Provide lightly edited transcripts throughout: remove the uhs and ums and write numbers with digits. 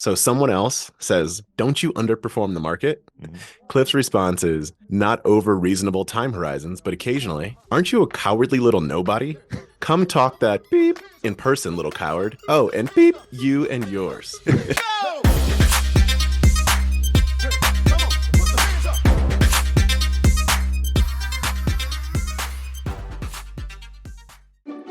So someone else says, don't you underperform the market? Mhm. Cliff's response is, not over reasonable time horizons, but occasionally. Aren't you a cowardly little nobody? Come talk that beep in person, little coward. Oh, and beep, you and yours.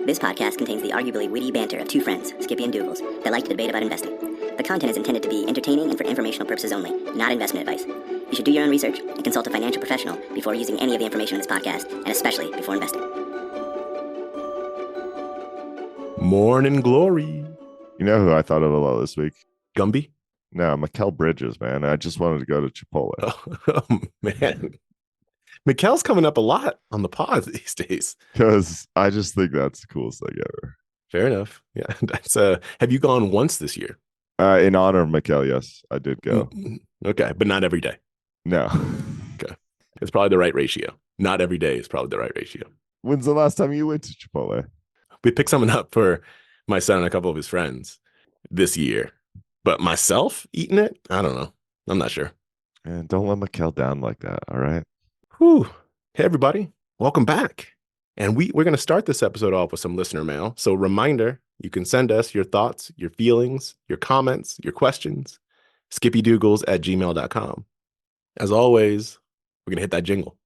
This podcast contains the arguably witty banter of two friends, Skippy and Doogles, that like to debate about investing. The content is intended to be entertaining and for informational purposes only, not investment advice. You should do your own research and consult a financial professional before using any of the information in this podcast, and especially before investing. Morning glory. You know who I thought of a lot this week? Gumby? No, Mikal Bridges, man. I just wanted to go to Chipotle Oh, man. Mikkel's coming up a lot on the pod these days. because I just think that's the coolest thing ever. Fair enough. Yeah. That's have you gone once this year? In honor of Mikal, yes, I did go. Okay, but not every day. No. Okay. It's probably the right ratio. Not every day is probably the right ratio. When's the last time you went to Chipotle? We picked someone up for my son and a couple of his friends this year. But myself eating it, I don't know. I'm not sure. And don't let Mikal down like that, all right? Whew. Hey, everybody. Welcome back. And we're going to start this episode off with some listener mail. So reminder, you can send us your thoughts, your feelings, your comments, your questions, skippydoogles@gmail.com. As always, we're going to hit that jingle.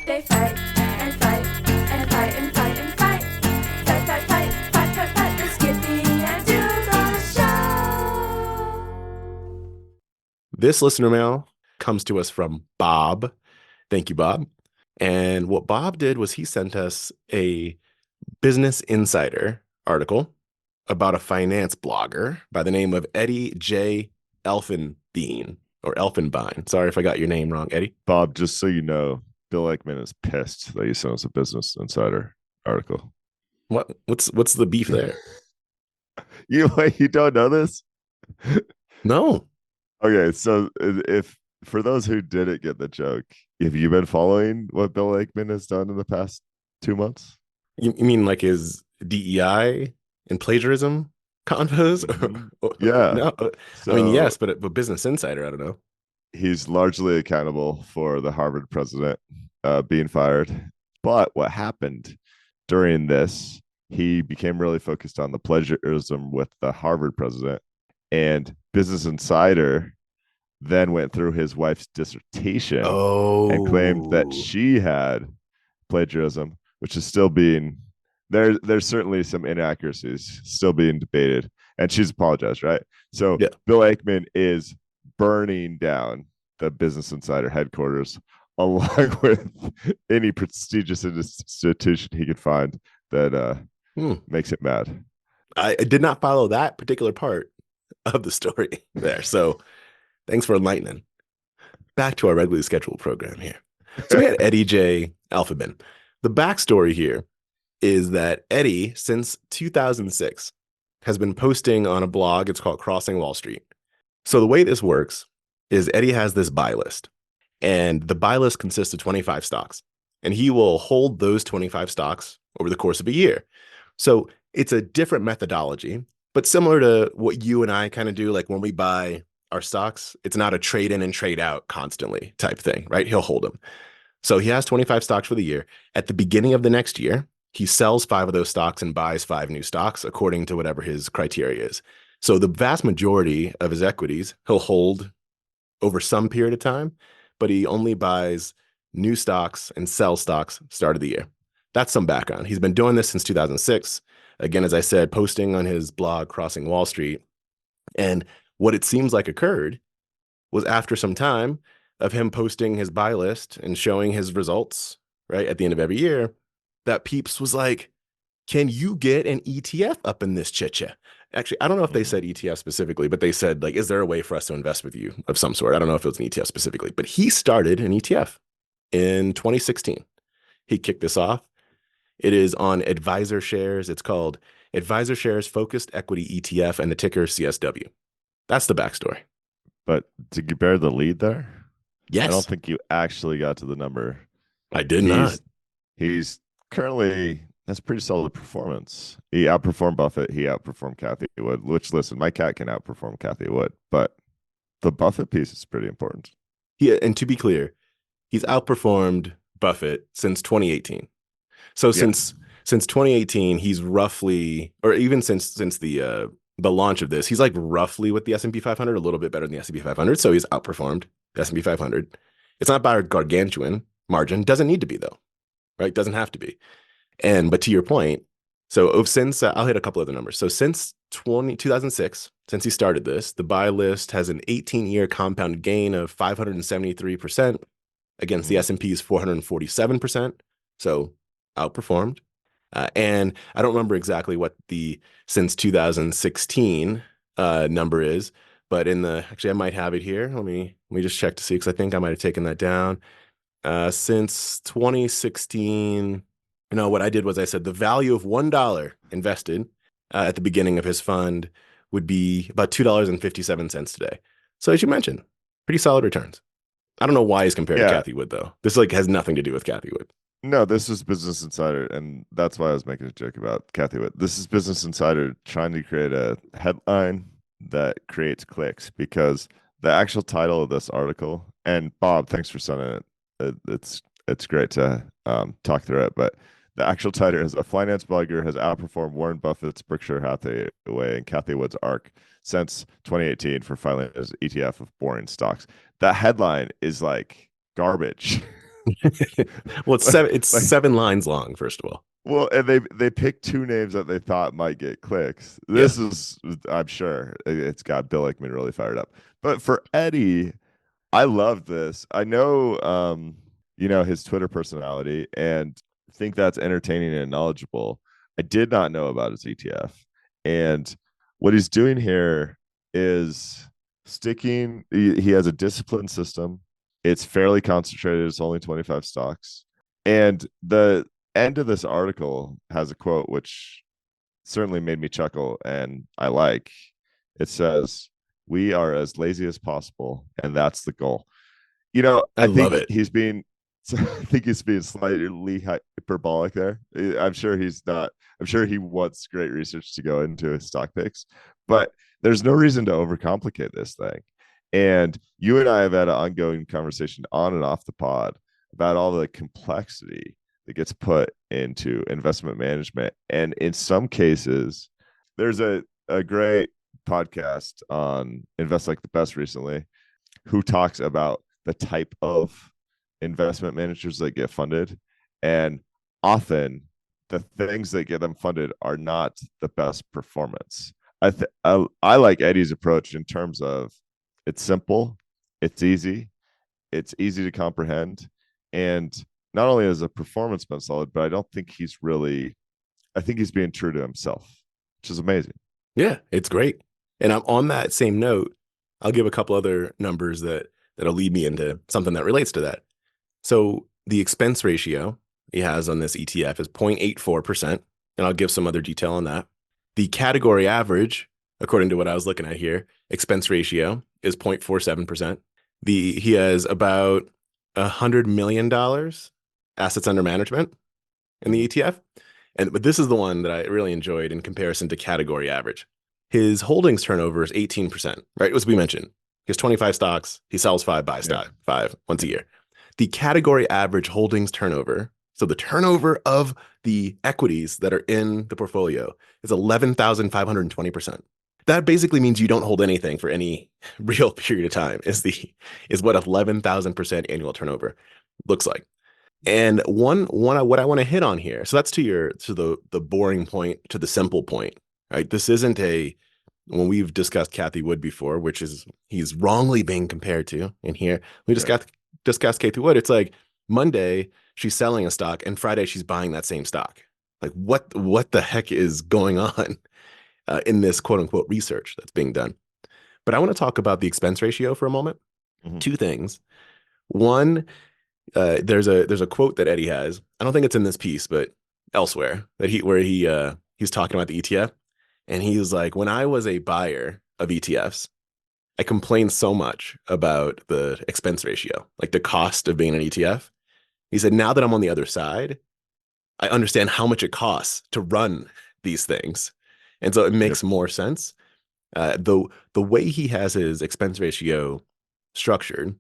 They fight and fight and fight and fight and fight. Fight, fight, fight, fight, fight, fight. The Skippy and Doogles Show. This listener mail comes to us from Bob. Thank you, Bob. And what Bob did was he sent us a Business Insider article about a finance blogger by the name of Eddy J Elfenbein or Elfenbein. Sorry if I got your name wrong, Eddie. Bob, just so you know, Bill Ackman is pissed that you sent us a Business Insider article. What's the beef there? You don't know this? No. Okay, so if for those who didn't get the joke, have you been following what Bill Ackman has done in the past 2 months? You mean like his DEI and plagiarism convos? Yeah. No. So I mean, yes, but Business Insider, I don't know. he's largely accountable for the Harvard president being fired. But what happened during this, he became really focused on the plagiarism with the Harvard president, and Business Insider then went through his wife's dissertation and claimed that she had plagiarism, which is still being there's certainly some inaccuracies still being debated, and she's apologized, right? So Yeah. Bill Ackman is burning down the Business Insider headquarters along with any prestigious institution he could find that makes it mad. I did not follow that particular part of the story there. So thanks for enlightening. Back to our regularly scheduled program here. So we had Eddy J Elfenbein. The backstory here is that Eddie, since 2006, has been posting on a blog. It's called Crossing Wall Street. So the way this works is Eddie has this buy list, and the buy list consists of 25 stocks, and he will hold those 25 stocks over the course of a year. So it's a different methodology, but similar to what you and I kind of do, like when we buy our stocks, it's not a trade in and trade out constantly type thing, right? He'll hold them. So he has 25 stocks for the year. At the beginning of the next year, he sells 5 of those stocks and buys 5 new stocks according to whatever his criteria is. So the vast majority of his equities he'll hold over some period of time, but he only buys new stocks and sells stocks start of the year. That's some background. He's been doing this since 2006. Again, as I said, posting on his blog, Crossing Wall Street. And what it seems like occurred was after some time of him posting his buy list and showing his results, right, at the end of every year, that Peeps was like, can you get an ETF up in this chicha? Actually, I don't know if they said ETF specifically, but they said, like, is there a way for us to invest with you of some sort? I don't know if it was an ETF specifically, but he started an ETF in 2016. He kicked this off. It is on Advisor Shares. It's called Advisor Shares Focused Equity ETF, and the ticker CSW. That's the backstory. But did you bear the lead there? Yes. I don't think you actually got to the number. I did not. He's currently That's pretty solid performance. He outperformed Buffett. He outperformed Kathy Wood, which, listen, my cat can outperform Kathy Wood, but the Buffett piece is pretty important. Yeah, and to be clear, he's outperformed Buffett since 2018. So Yeah. since 2018, he's roughly, or even since the launch of this, he's like roughly with the S&P 500, a little bit better than the S&P 500. So he's outperformed the S&P 500. It's not by a gargantuan margin. Doesn't need to be though, right? Doesn't have to be. But to your point, so since I'll hit a couple other numbers. So since 2006, since he started this, the buy list has an 18-year compounded gain of 573% against the S&P's 447%. So outperformed. And I don't remember exactly what the since 2016 number is, but actually I might have it here. Let me just check to see, because I think I might have taken that down. Since 2016, what I did was I said the value of $1 invested at the beginning of his fund would be about $2.57 today. So as you mentioned, pretty solid returns. I don't know why he's compared to Kathy Wood though. This has nothing to do with Kathy Wood. No, this is Business Insider, and that's why I was making a joke about Kathy Wood. This is Business Insider trying to create a headline that creates clicks, because the actual title of this article, and Bob, thanks for sending it. It's great to talk through it, but the actual title is "A Finance Blogger Has Outperformed Warren Buffett's Berkshire Hathaway and Kathy Wood's ARK Since 2018 for filing his ETF of boring stocks." That headline is like garbage. Well, it's 7 lines long, first of all. Well, and they picked 2 names that they thought might get clicks. This is, I'm sure, it's got Bill Ackman really fired up. But for Eddy, I love this. I know, his Twitter personality, and think that's entertaining and knowledgeable. I did not know about his ETF, and what he's doing here is sticking. He has a disciplined system. It's fairly concentrated. It's only 25 stocks. And the end of this article has a quote which certainly made me chuckle, and I like. It says, "We are as lazy as possible, and that's the goal." I love it. I think he's being slightly hyperbolic there. I'm sure he's not. I'm sure he wants great research to go into his stock picks, but there's no reason to overcomplicate this thing. And you and I have had an ongoing conversation on and off the pod about all the complexity that gets put into investment management. And in some cases, there's a great podcast on Invest Like the Best recently, who talks about the type of investment managers that get funded. And often the things that get them funded are not the best performance. I like Eddy's approach in terms of it's simple, it's easy to comprehend, and not only has the performance been solid, but I think he's being true to himself, which is amazing. Yeah, it's great. And I'm on that same note. I'll give a couple other numbers that'll lead me into something that relates to that. So the expense ratio he has on this ETF is 0.84%, and I'll give some other detail on that. The category average, according to what I was looking at here, expense ratio is 0.47%. He has about $100 million assets under management in the ETF. But this is the one that I really enjoyed in comparison to category average. His holdings turnover is 18%, right? As we mentioned, he has 25 stocks. He sells 5, buys 5 once a year. The category average holdings turnover, so the turnover of the equities that are in the portfolio, is 11,520%. That basically means you don't hold anything for any real period of time, is what 11,000% annual turnover looks like. And what I want to hit on here, so that's to the boring point, to the simple point, right? This isn't when we've discussed Kathy Wood before, which is he's wrongly being compared to, and here we discussed Kathy Wood. It's like Monday she's selling a stock and Friday she's buying that same stock. Like what the heck is going on in this quote unquote research that's being done? But I want to talk about the expense ratio for a moment. Mm-hmm. 2 things. One, there's a quote that Eddy has. I don't think it's in this piece, but elsewhere that he's talking about the ETF, and he was like, when I was a buyer of ETFs, I complained so much about the expense ratio, like the cost of being an ETF. He said, now that I'm on the other side, I understand how much it costs to run these things. And so it makes more sense. The way he has his expense ratio structured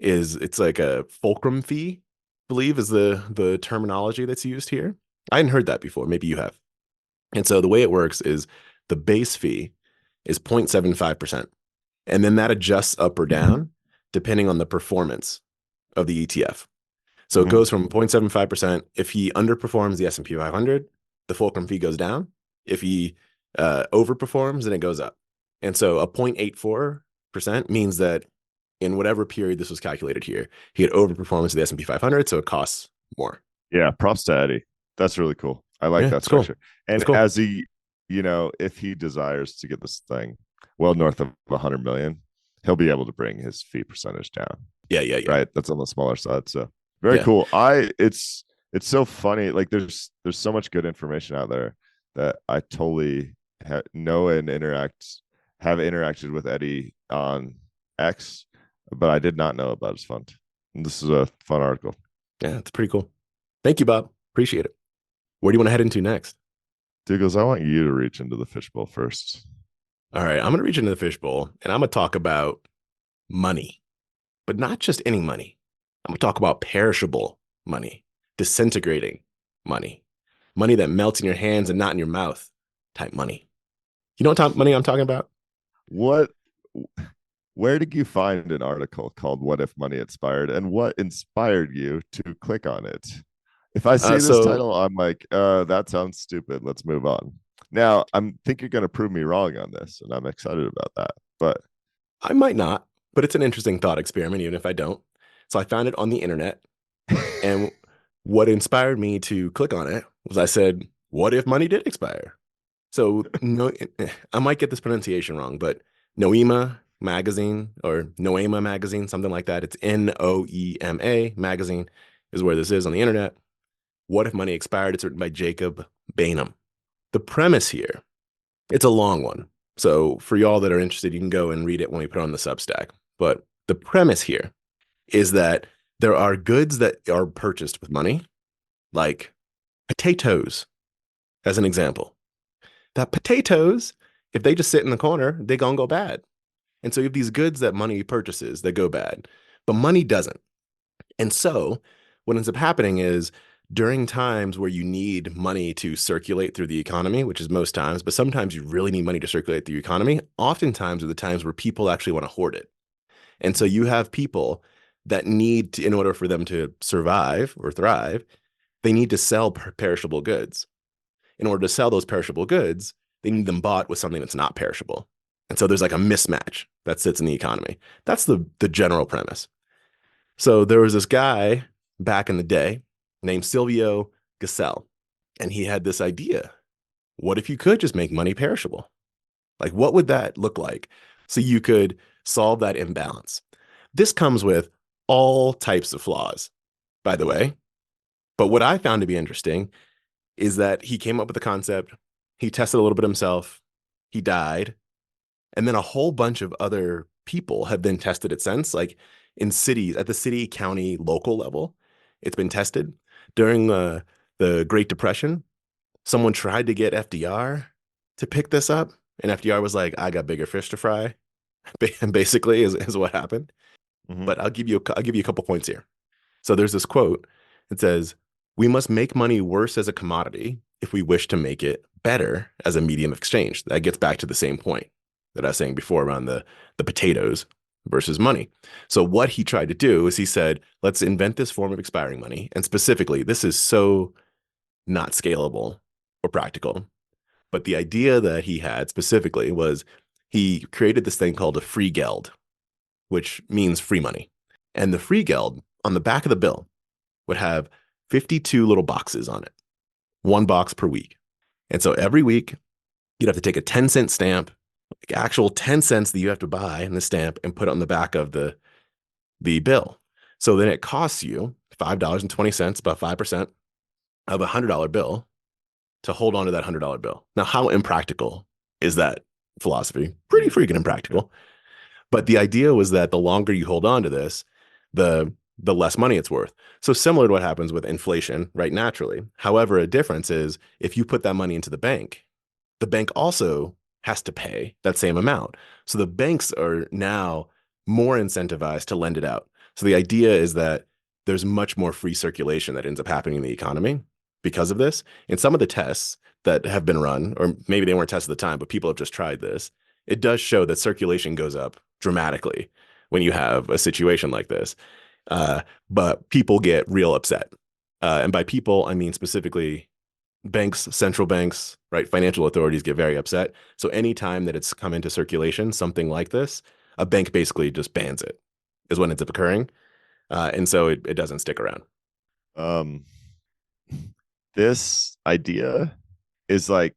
is it's like a fulcrum fee, I believe is the terminology that's used here. I hadn't heard that before. Maybe you have. And so the way it works is the base fee is 0.75%. And then that adjusts up or down depending on the performance of the ETF. So it goes from 0.75%. If he underperforms the S&P 500, the fulcrum fee goes down. If he overperforms, then it goes up. And so a 0.84% means that in whatever period this was calculated here, he had overperformance of the S&P 500, so it costs more. Yeah, props to Eddy. That's really cool. I like that structure. Cool. And as he, if he desires to get this thing well north of 100 million, he'll be able to bring his fee percentage down. Yeah. Right. That's on the smaller side. So very cool. It's so funny. Like there's so much good information out there that I totally know and have interacted with Eddy on X, but I did not know about his fund. And this is a fun article. Yeah, it's pretty cool. Thank you, Bob. Appreciate it. Where do you want to head into next? Doogles, I want you to reach into the fishbowl first. All right, I'm going to reach into the fishbowl and I'm going to talk about money, but not just any money. I'm going to talk about perishable money, disintegrating money, money that melts in your hands and not in your mouth type money. You know what money I'm talking about? Where did you find an article called What If Money Expired, and what inspired you to click on it? If I see this title, I'm like, that sounds stupid. Let's move on. Now, I think you're going to prove me wrong on this, and I'm excited about that. But I might not, but it's an interesting thought experiment, even if I don't. So I found it on the internet. And what inspired me to click on it was I said, what if money did expire? So no, I might get this pronunciation wrong, but Noema magazine or Noema magazine, something like that. It's Noema magazine is where this is on the internet. What if money expired? It's written by Jacob Bainham. The premise here, it's a long one. So for y'all that are interested, you can go and read it when we put it on the Substack. But the premise here is that there are goods that are purchased with money, like potatoes, as an example. That potatoes, if they just sit in the corner, they're going to go bad. And so you have these goods that money purchases that go bad, but money doesn't. And so what ends up happening is during times where you need money to circulate through the economy, which is most times, but sometimes you really need money to circulate through the economy, oftentimes are the times where people actually want to hoard it. And so you have people that need to, in order for them to survive or thrive, they need to sell perishable goods. In order to sell those perishable goods, they need them bought with something that's not perishable. And so there's like a mismatch that sits in the economy. That's the general premise. So there was this guy back in the day named Silvio Gesell, and he had this idea. What if you could just make money perishable? Like, what would that look like? So you could solve that imbalance. This comes with all types of flaws, by the way. But what I found to be interesting is that he came up with the concept, he tested a little bit himself, he died, and then a whole bunch of other people have then tested it since, like in cities, at the city, county, local level, it's been tested. During the Great Depression, someone tried to get FDR to pick this up, and FDR was like, I got bigger fish to fry, basically is what happened. Mm-hmm. But I'll give you a couple points here. So there's this quote. It says, we must make money worse as a commodity if we wish to make it better as a medium of exchange. That gets back to the same point that I was saying before around the potatoes versus money. So what he tried to do is he said, let's invent this form of expiring money. And specifically, this is so not scalable or practical. But the idea that he had specifically was he created this thing called a free geld, which means free money. And the free geld on the back of the bill would have 52 little boxes on it, one box per week. And so every week you'd have to take a 10-cent stamp, like actual 10 cents that you have to buy in the stamp and put it on the back of the bill. So then it costs you $5.20, about 5% of a $100 bill to hold on to that $100 bill. Now, how impractical is that philosophy? Pretty freaking impractical. But the idea was that the longer you hold on to this, the the less money it's worth. So similar to what happens with inflation, right? Naturally. However, a difference is if you put that money into the bank also has to pay that same amount. So the banks are now more incentivized to lend it out. So the idea is that there's much more free circulation that ends up happening in the economy because of this. And some of the tests that have been run, or maybe they weren't tests at the time, but people have just tried this, it does show that circulation goes up dramatically when you have a situation like this. But people get real upset. And by people, I mean specifically banks, central banks, right? Financial authorities get very upset. So anytime that it's come into circulation, something like this, a bank basically just bans it, is what ends up occurring. And so it doesn't stick around. This idea is like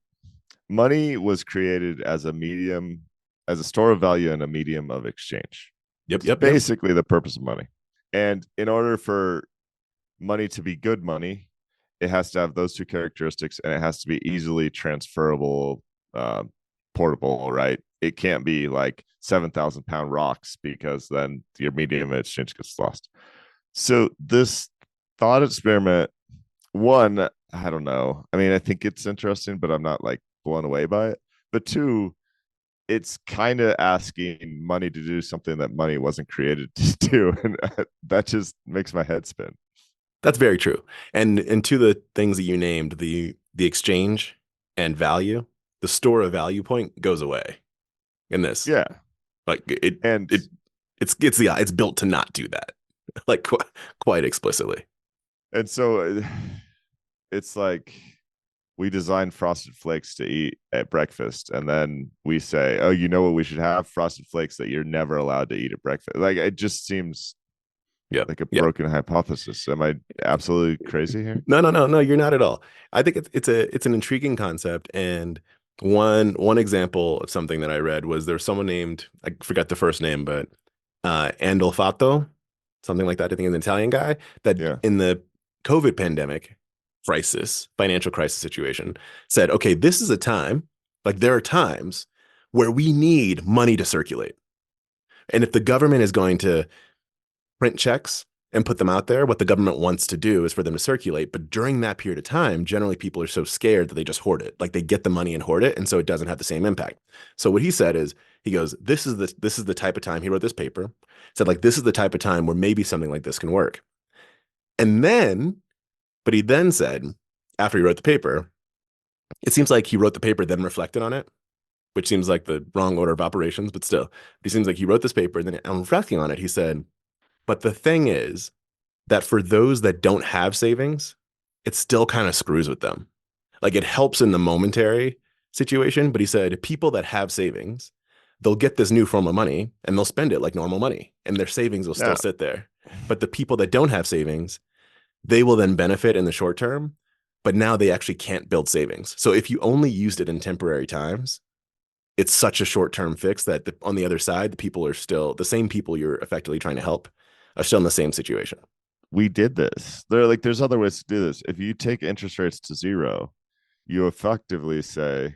money was created as a medium, as a store of value and a medium of exchange. Yep. Basically the purpose of money. And in order for money to be good money, it has to have those two characteristics, and it has to be easily transferable, portable, right? It can't be like 7,000-pound rocks, because then your medium of exchange gets lost. So this thought experiment, one, I don't know. I mean, I think it's interesting, but I'm not like blown away by it. But two, it's kind of asking money to do something that money wasn't created to do. And that just makes my head spin. That's very true. And to the things that you named, the exchange and value, the store of value point goes away in this. Yeah. Like it's built to not do that. Like quite explicitly. And so it's like we design Frosted Flakes to eat at breakfast, and then we say, oh, you know what we should have? Frosted Flakes that you're never allowed to eat at breakfast. Like, it just seems like a broken hypothesis. Am I absolutely crazy here? No, you're not at all. I think it's an intriguing concept. And one example of something that I read was there's someone named, I forgot the first name, but Andolfato, something like that. I think an Italian guy that in the COVID pandemic financial crisis situation, said, okay, this is a time, like there are times where we need money to circulate. And if the government is going to print checks and put them out there, what the government wants to do is for them to circulate. But during that period of time, generally people are so scared that they just hoard it. Like they get the money and hoard it. And so it doesn't have the same impact. So what he said is, he goes, this is the type of time, he wrote this paper, said like, this is the type of time where maybe something like this can work. But he then said, after he wrote the paper, it seems like he wrote the paper, then reflected on it, which seems like the wrong order of operations, but still, it seems like he wrote this paper, and then on reflecting on it, he said, but the thing is that for those that don't have savings, it still kind of screws with them. Like it helps in the momentary situation, but he said people that have savings, they'll get this new form of money and they'll spend it like normal money, and their savings will still sit there. But the people that don't have savings, they will then benefit in the short term, but now they actually can't build savings. So if you only used it in temporary times, it's such a short-term fix that on the other side, the people are still, the same people you're effectively trying to help are still in the same situation. We did this. There's other ways to do this. If you take interest rates to zero, you effectively say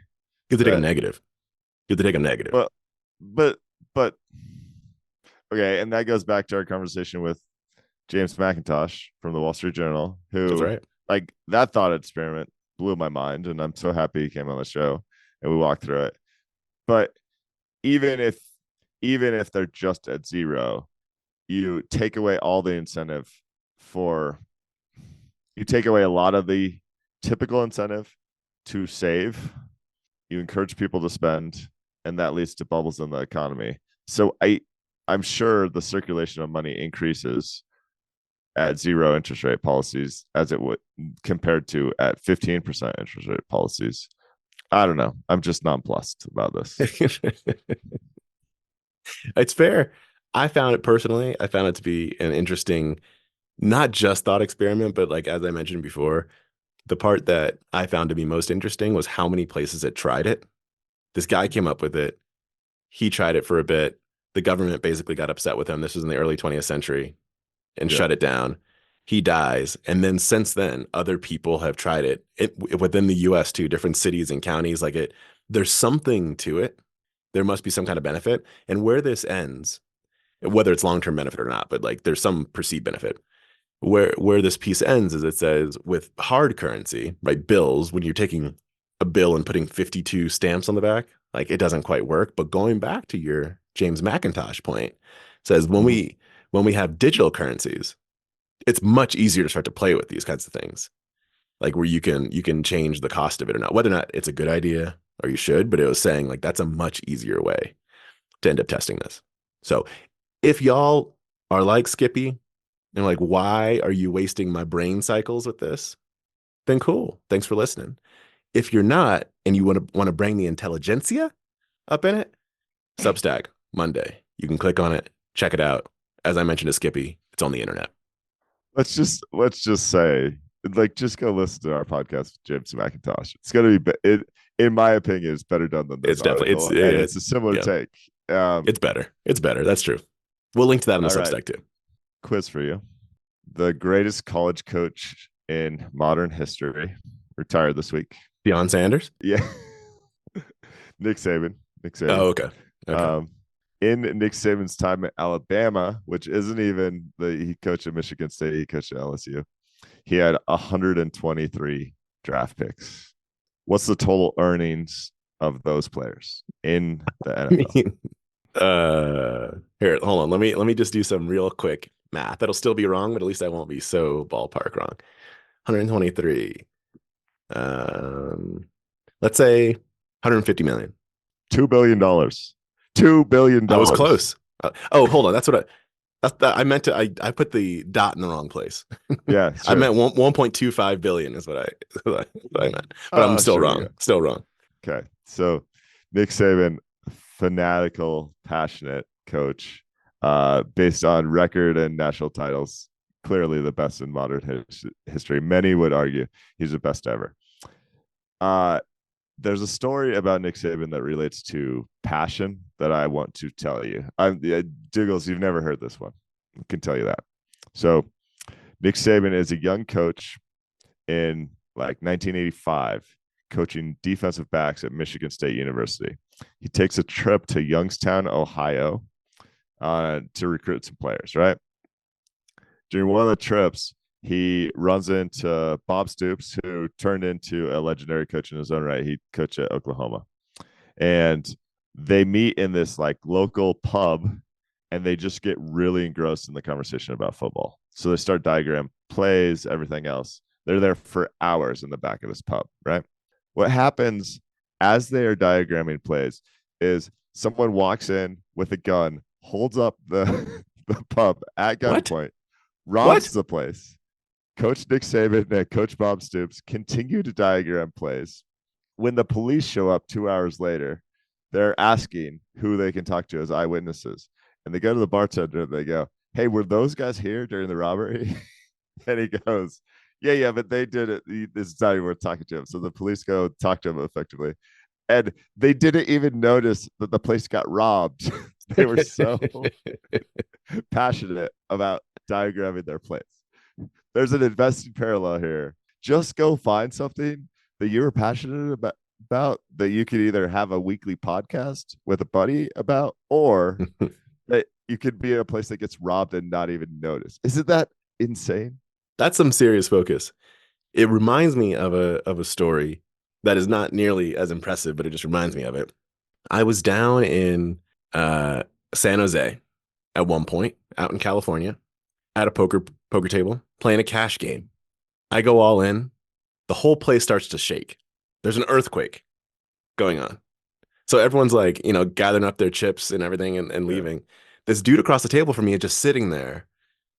you have to take a negative. You have to take a negative. But okay, and that goes back to our conversation with James McIntosh from the Wall Street Journal, who That's right. Like that thought experiment blew my mind, and I'm so happy he came on the show and we walked through it. But even if they're just at zero, you take away all the incentive you take away a lot of the typical incentive to save. You encourage people to spend, and that leads to bubbles in the economy. So I'm sure the circulation of money increases at zero interest rate policies as it would compared to at 15% interest rate policies. I don't know. I'm just nonplussed about this. It's fair. I found it to be an interesting, not just thought experiment, but like, as I mentioned before, the part that I found to be most interesting was how many places it tried it. This guy came up with it. He tried it for a bit. The government basically got upset with him. This was in the early 20th century and shut it down. He dies. And then since then, other people have tried it within the US too, different cities and counties. Like there's something to it. There must be some kind of benefit. And where this ends whether it's long-term benefit or not, but like there's some perceived benefit. Where this piece ends is it says with hard currency, right? Bills, when you're taking a bill and putting 52 stamps on the back, like it doesn't quite work. But going back to your James McIntosh point, says when we have digital currencies, it's much easier to start to play with these kinds of things. Like where you can change the cost of it or not, whether or not it's a good idea or you should, but it was saying like that's a much easier way to end up testing this. So if y'all are like Skippy and like, why are you wasting my brain cycles with this? Then cool. Thanks for listening. If you're not, and you want to bring the intelligentsia up in it, Substack Monday. You can click on it, check it out. As I mentioned to Skippy, it's on the internet. Let's just say, like, just go listen to our podcast with James McIntosh. It's gonna be it. In my opinion, it's better done than this. It's definitely article, it's a similar take. It's better. It's better. That's true. We'll link to that on the Substack right. too. Quiz for you. The greatest college coach in modern history retired this week. Deion Sanders? Yeah. Nick Saban. Oh, okay. In Nick Saban's time at Alabama, which isn't even he coached at Michigan State, he coached at LSU. He had 123 draft picks. What's the total earnings of those players in the NFL? Here, hold on. Let me just do some real quick math. That'll still be wrong, but at least I won't be so ballpark wrong. 123. Let's say 150 million. $2 billion. $2 billion. I was close. Oh, hold on. That's what I meant to. I put the dot in the wrong place. Yeah, sure. I meant 1.25 billion is what I meant. But I'm still wrong. Yeah. Still wrong. Okay, so Nick Saban, fanatical, passionate coach, based on record and national titles, clearly the best in modern history. Many would argue he's the best ever. There's a story about Nick Saban that relates to passion that I want to tell you. Doogles, you've never heard this one. I can tell you that. So Nick Saban is a young coach in like 1985, coaching defensive backs at Michigan State University. He takes a trip to Youngstown, Ohio, to recruit some players, right? During one of the trips, he runs into Bob Stoops, who turned into a legendary coach in his own right. He coached at Oklahoma. And they meet in this like local pub, and they just get really engrossed in the conversation about football. So they start diagram plays, everything else. They're there for hours in the back of this pub, right? What happens as they are diagramming plays is someone walks in with a gun, holds up the pub at gunpoint, robs the place. Coach Nick Saban and Coach Bob Stoops continue to diagram plays. When the police show up 2 hours later, they're asking who they can talk to as eyewitnesses. And they go to the bartender and they go, "Hey, were those guys here during the robbery?" And he goes, yeah, but they did it. This is not even worth talking to him. So the police go talk to him effectively. And they didn't even notice that the place got robbed. They were so passionate about diagramming their plays. There's an investing parallel here. Just go find something that you were passionate about that you could either have a weekly podcast with a buddy about, or that you could be in a place that gets robbed and not even notice. Isn't that insane? That's some serious focus. It reminds me of a story that is not nearly as impressive, but it just reminds me of it. I was down in San Jose at one point, out in California, at a poker table, playing a cash game. I go all in. The whole place starts to shake. There's an earthquake going on. So everyone's like, gathering up their chips and everything and leaving. This dude across the table from me is just sitting there,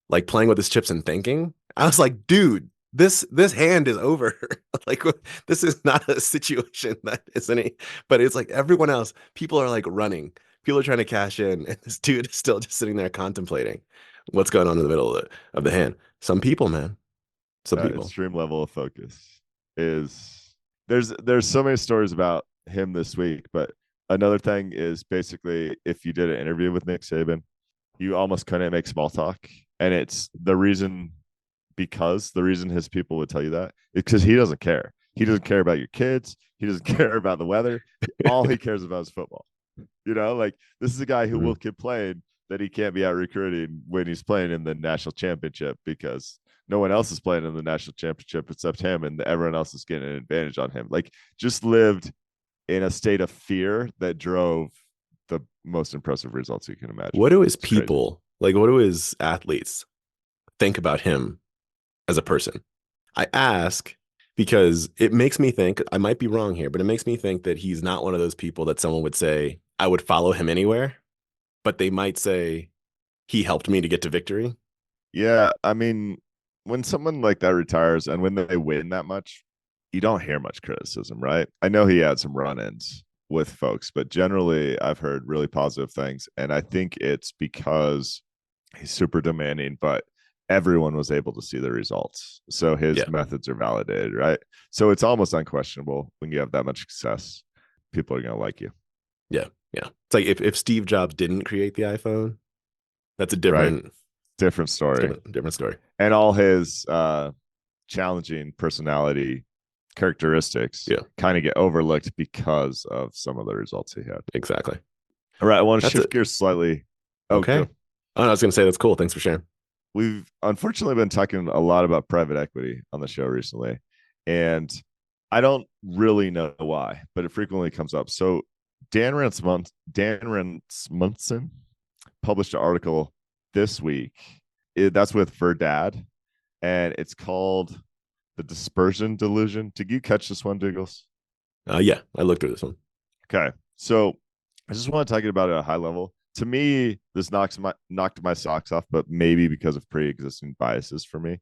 like playing with his chips and thinking. I was like, dude, this hand is over. Like, this is not a situation that is any, but it's like everyone else, people are like running. People are trying to cash in, and this dude is still just sitting there contemplating what's going on in the middle of the hand. Some people, man. Some people. Extreme level of focus is there's so many stories about him this week, but another thing is basically if you did an interview with Nick Saban, you almost couldn't make small talk. And it's the reason his people would tell you that is because he doesn't care. He doesn't care about your kids. He doesn't care about the weather. All he cares about is football. Like, this is a guy who will complain that he can't be out recruiting when he's playing in the national championship because no one else is playing in the national championship except him, and everyone else is getting an advantage on him. Like, just lived in a state of fear that drove the most impressive results you can imagine. What do his It's crazy. people, like, what do his athletes think about him as a person? I ask because it makes me think, I might be wrong here, but it makes me think that he's not one of those people that someone would say, I would follow him anywhere, but they might say, he helped me to get to victory. Yeah, I mean, when someone like that retires and when they win that much, you don't hear much criticism, right? I know he had some run-ins with folks, but generally I've heard really positive things. And I think it's because he's super demanding, but everyone was able to see the results. So his Yeah. methods are validated, right? So it's almost unquestionable when you have that much success, people are going to like you. Yeah. Yeah. It's like if Steve Jobs didn't create the iPhone, that's a different, Different story. different story. And all his challenging personality characteristics Yeah. kind of get overlooked because of some of the results he had. Exactly. All right, I want to That's shift it. gears slightly. Okay. Go. Oh, no, I was going to say that's cool. Thanks for sharing. We've unfortunately been talking a lot about private equity on the show recently, and I don't really know why, but it frequently comes up. So Dan Ransmunsen published an article this week. That's with Verdad, and it's called The Dispersion Delusion. Did you catch this one, Doogles? Yeah, I looked through this one. Okay, so I just want to talk about it at a high level. To me, this knocked my socks off, but maybe because of pre-existing biases for me.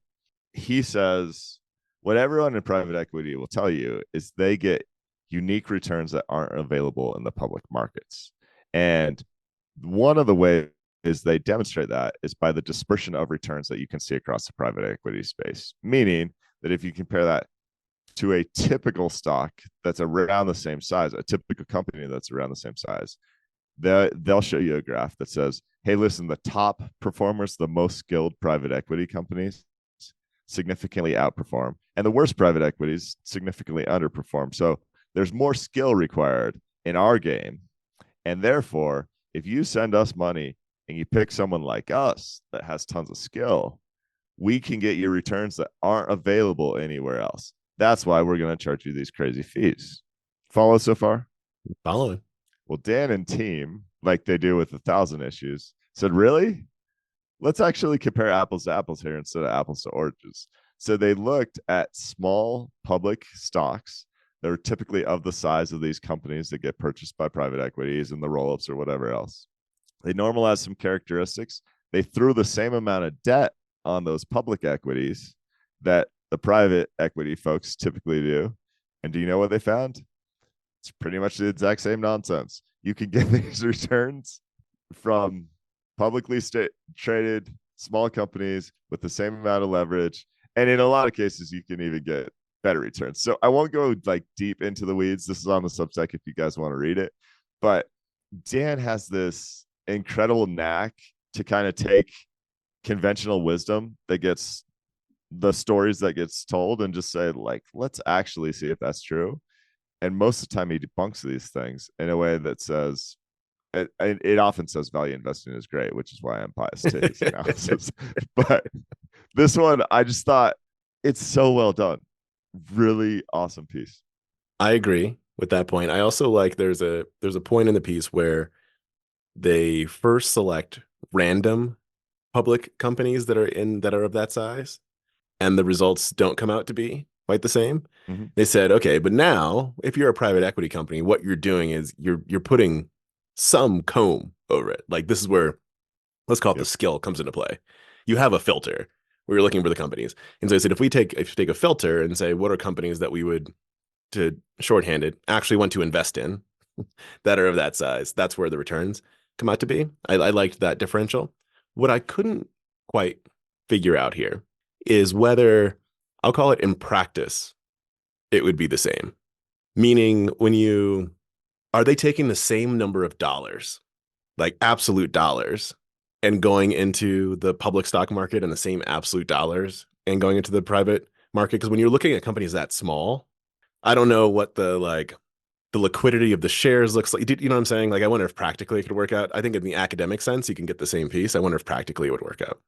He says what everyone in private equity will tell you is they get unique returns that aren't available in the public markets. And one of the ways they demonstrate that is by the dispersion of returns that you can see across the private equity space. Meaning that if you compare that to a typical stock that's around the same size, a typical company that's around the same size, they'll show you a graph that says, hey, listen, the top performers, the most skilled private equity companies significantly outperform, and the worst private equities significantly underperform. So there's more skill required in our game. And therefore, if you send us money and you pick someone like us that has tons of skill, we can get you returns that aren't available anywhere else. That's why we're going to charge you these crazy fees. Follow so far? Following. Well, Dan and team, like they do with 1,000 issues, said, really? Let's actually compare apples to apples here instead of apples to oranges. So they looked at small public stocks that are typically of the size of these companies that get purchased by private equities and the roll-ups or whatever else. They normalized some characteristics. They threw the same amount of debt on those public equities that the private equity folks typically do. And do you know what they found? It's pretty much the exact same nonsense. You can get these returns from publicly traded small companies with the same amount of leverage. And in a lot of cases, you can even get better returns. So I won't go like deep into the weeds. This is on the Substack if you guys want to read it. But Dan has this incredible knack to kind of take conventional wisdom that gets the stories that gets told and just say, like, let's actually see if that's true. And most of the time he debunks these things in a way that says, it often says value investing is great, which is why I'm biased to his analysis. But this one, I just thought it's so well done. Really awesome piece. I agree with that point. I also like there's a point in the piece where they first select random public companies that are of that size, and the results don't come out to be quite the same. Mm-hmm. They said, okay, but now if you're a private equity company, what you're doing is you're putting some comb over it. Like, this is where, let's call it the skill comes into play. You have a filter where you're looking for the companies. And so I said, if you take a filter and say, what are companies that we would, to shorthanded, actually want to invest in that are of that size, that's where the returns come out to be. I liked that differential. What I couldn't quite figure out here is whether, I'll call it in practice, it would be the same. Meaning, are they taking the same number of dollars, like absolute dollars, and going into the public stock market and the same absolute dollars and going into the private market? Because when you're looking at companies that small, I don't know what the the liquidity of the shares looks like. You know what I'm saying? Like, I wonder if practically it could work out. I think in the academic sense, you can get the same piece. I wonder if practically it would work out.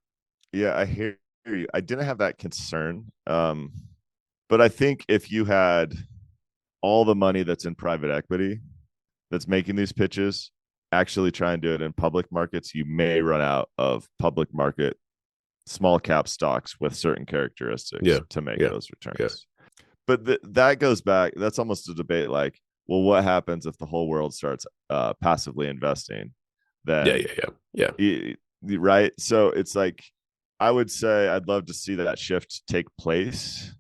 Yeah, I hear you. I didn't have that concern. But I think if you had all the money that's in private equity that's making these pitches actually try and do it in public markets, you may run out of public market small cap stocks with certain characteristics to make those returns. But that goes back. That's almost a debate like, well, what happens if the whole world starts passively investing? Then right. So it's like, I would say I'd love to see that shift take place.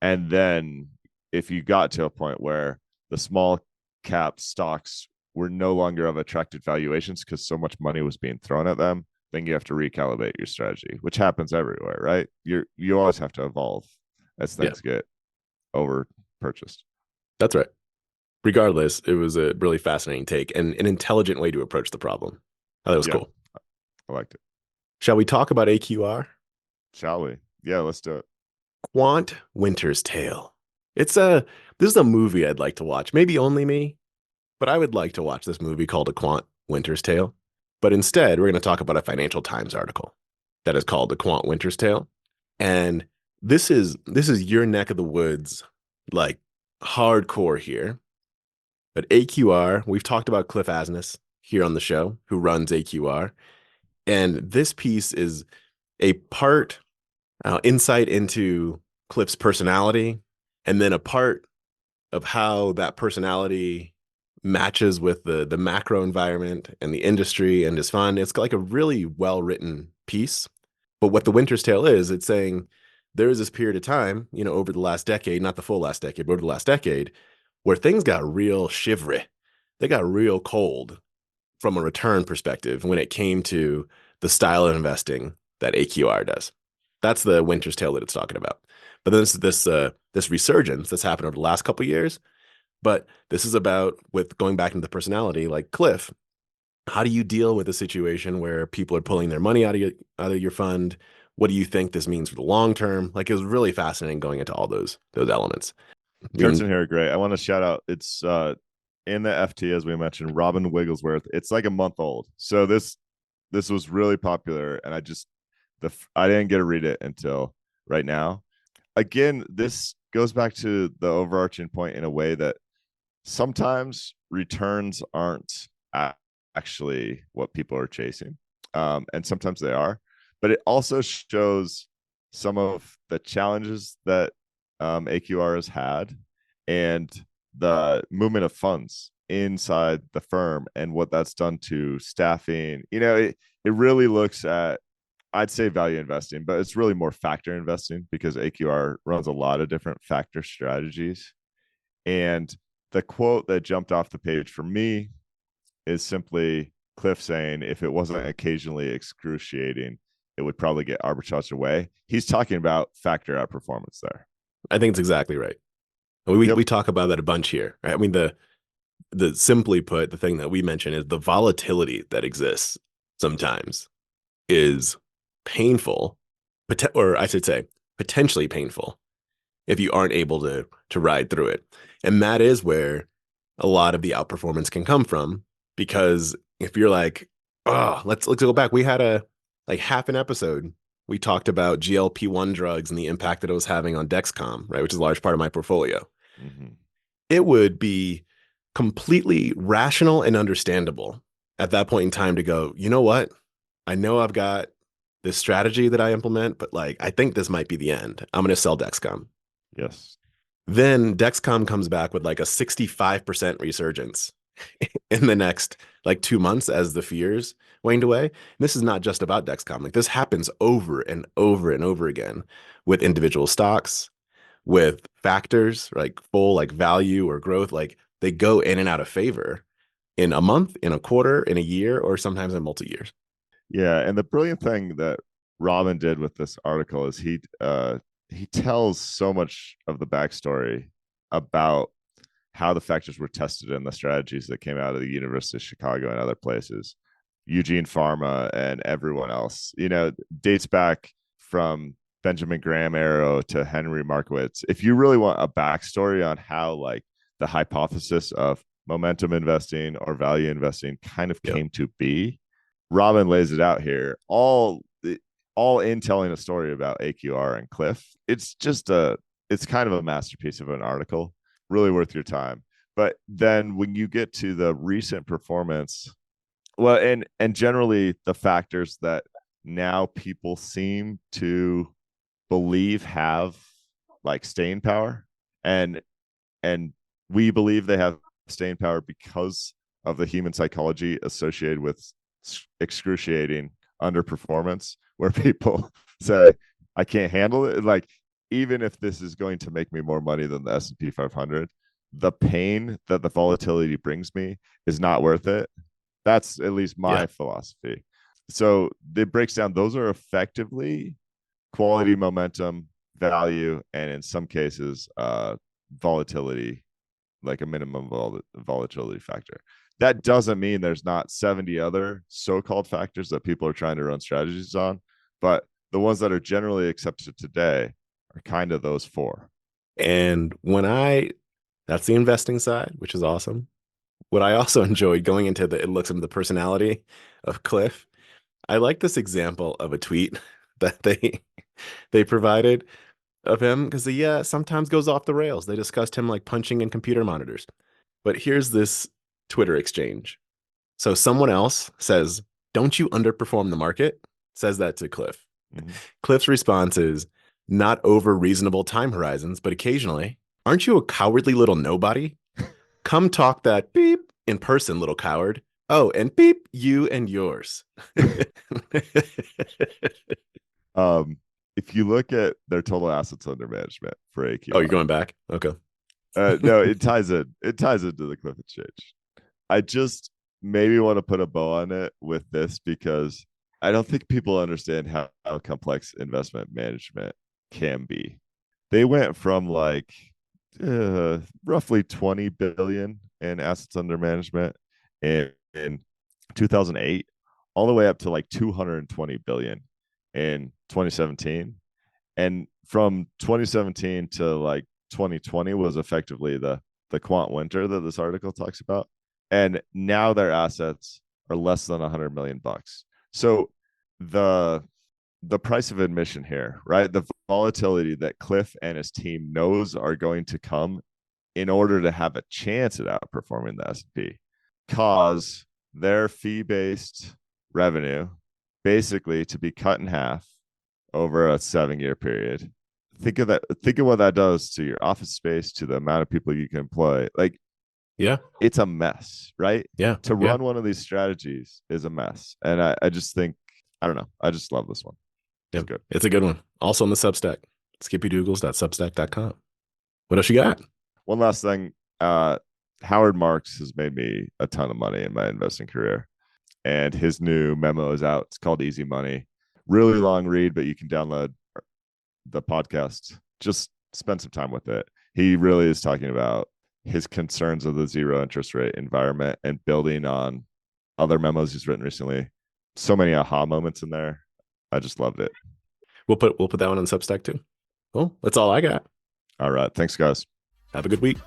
And then if you got to a point where the small cap stocks were no longer of attractive valuations because so much money was being thrown at them, then you have to recalibrate your strategy, which happens everywhere, right? You always have to evolve as things get over purchased. That's right. Regardless, it was a really fascinating take and an intelligent way to approach the problem. Oh, that was cool. I liked it. Shall we talk about AQR? Shall we? Yeah, let's do it. Quant Winter's Tale. This is a movie I'd like to watch. Maybe only me, but I would like to watch this movie called A Quant Winter's Tale. But instead, we're going to talk about a Financial Times article that is called The Quant Winter's Tale. And this is your neck of the woods, like hardcore here. But AQR, we've talked about Cliff Asness here on the show, who runs AQR. And this piece is a part insight into Cliff's personality, and then a part of how that personality matches with the macro environment and the industry and his fund. It's like a really well-written piece. But what the Winter's Tale is, it's saying there is this period of time, over the last decade, not the full last decade, but over the last decade, where things got real shivery. They got real cold from a return perspective when it came to the style of investing that AQR does. That's the Winter's Tale that it's talking about. But then this resurgence that's happened over the last couple of years. But this is about, with going back into the personality, like Cliff, how do you deal with a situation where people are pulling their money out of your fund? What do you think this means for the long term? Like, it was really fascinating going into all those elements. Charts in here are great. I want to shout out, it's in the FT, as we mentioned, Robin Wigglesworth. It's like a month old. So this was really popular, and I didn't get to read it until right now. Again, this goes back to the overarching point in a way that sometimes returns aren't actually what people are chasing, and sometimes they are. But it also shows some of the challenges that AQR has had, and the movement of funds inside the firm and what that's done to staffing. It really looks at, I'd say, value investing, but it's really more factor investing, because AQR runs a lot of different factor strategies. And the quote that jumped off the page for me is simply Cliff saying, if it wasn't occasionally excruciating, it would probably get arbitraged away. He's talking about factor outperformance there. I think it's exactly right. We talk about that a bunch here. Right? I mean, the simply put, the thing that we mention is the volatility that exists sometimes is painful, or I should say potentially painful, if you aren't able to ride through it. And that is where a lot of the outperformance can come from, because if you're like, oh, let's go back. We had half an episode. We talked about GLP-1 drugs and the impact that it was having on Dexcom, right, which is a large part of my portfolio. Mm-hmm. It would be completely rational and understandable at that point in time to go, you know what? I know I've got this strategy that I implement, but I think this might be the end. I'm going to sell Dexcom. Yes. Then Dexcom comes back with a 65% resurgence in the next 2 months as the fears waned away. And this is not just about Dexcom. This happens over and over and over again with individual stocks, with factors, full value or growth. They go in and out of favor in a month, in a quarter, in a year, or sometimes in multi-years. Yeah. And the brilliant thing that Robin did with this article is he tells so much of the backstory about how the factors were tested in the strategies that came out of the University of Chicago and other places, Eugene Pharma and everyone else. Dates back from Benjamin Graham era to Henry Markowitz. If you really want a backstory on how the hypothesis of momentum investing or value investing kind of came to be. Robin lays it out here, all in telling a story about AQR and Cliff. It's kind of a masterpiece of an article, really worth your time. But then when you get to the recent performance, well, and generally the factors that now people seem to believe have like staying power, and we believe they have staying power because of the human psychology associated with excruciating underperformance, where people say, I can't handle it. Like, even if this is going to make me more money than the S&P 500, the pain that the volatility brings me is not worth it. That's at least my philosophy. So it breaks down, those are effectively quality, momentum, value, and in some cases, volatility, like a minimum volatility factor. That doesn't mean there's not 70 other so-called factors that people are trying to run strategies on, but the ones that are generally accepted today are kind of those four. And that's the investing side, which is awesome. What I also enjoyed going into it looks into the personality of Cliff. I like this example of a tweet that they provided of him, because he sometimes goes off the rails. They discussed him like punching in computer monitors. But here's this Twitter exchange. So someone else says, "Don't you underperform the market?" Says that to Cliff. Mm-hmm. Cliff's response is, "Not over reasonable time horizons, but occasionally. Aren't you a cowardly little nobody? Come talk that beep in person, little coward. Oh, and beep, you and yours." If you look at their total assets under management for AQR. Oh, you're going back? Okay. No, it ties into the Cliff Exchange. I just maybe want to put a bow on it with this, because I don't think people understand how complex investment management can be. They went from like roughly 20 billion in assets under management in 2008, all the way up to like 220 billion in 2017. And from 2017 to like 2020 was effectively the quant winter that this article talks about. And now their assets are less than 100 million bucks. So the price of admission here, right? The volatility that Cliff and his team knows are going to come in order to have a chance at outperforming the S&P, cause their fee-based revenue basically to be cut in half over a 7-year period. Think of what that does to your office space, to the amount of people you can employ. Like, it's a mess, right? To run one of these strategies is a mess. And I just think, I don't know, I just love this one. It's good. It's a good one. Also on the Substack, skippydoogles.substack.com. What else you got? One last thing. Howard Marks has made me a ton of money in my investing career, and his new memo is out. It's called Easy Money. Really long read, but you can download the podcast. Just spend some time with it. He really is talking about his concerns of the zero interest rate environment and building on other memos he's written recently. So many aha moments in there. I just loved it. We'll put that one on Substack too. Well, that's all I got. All right. Thanks, guys. Have a good week.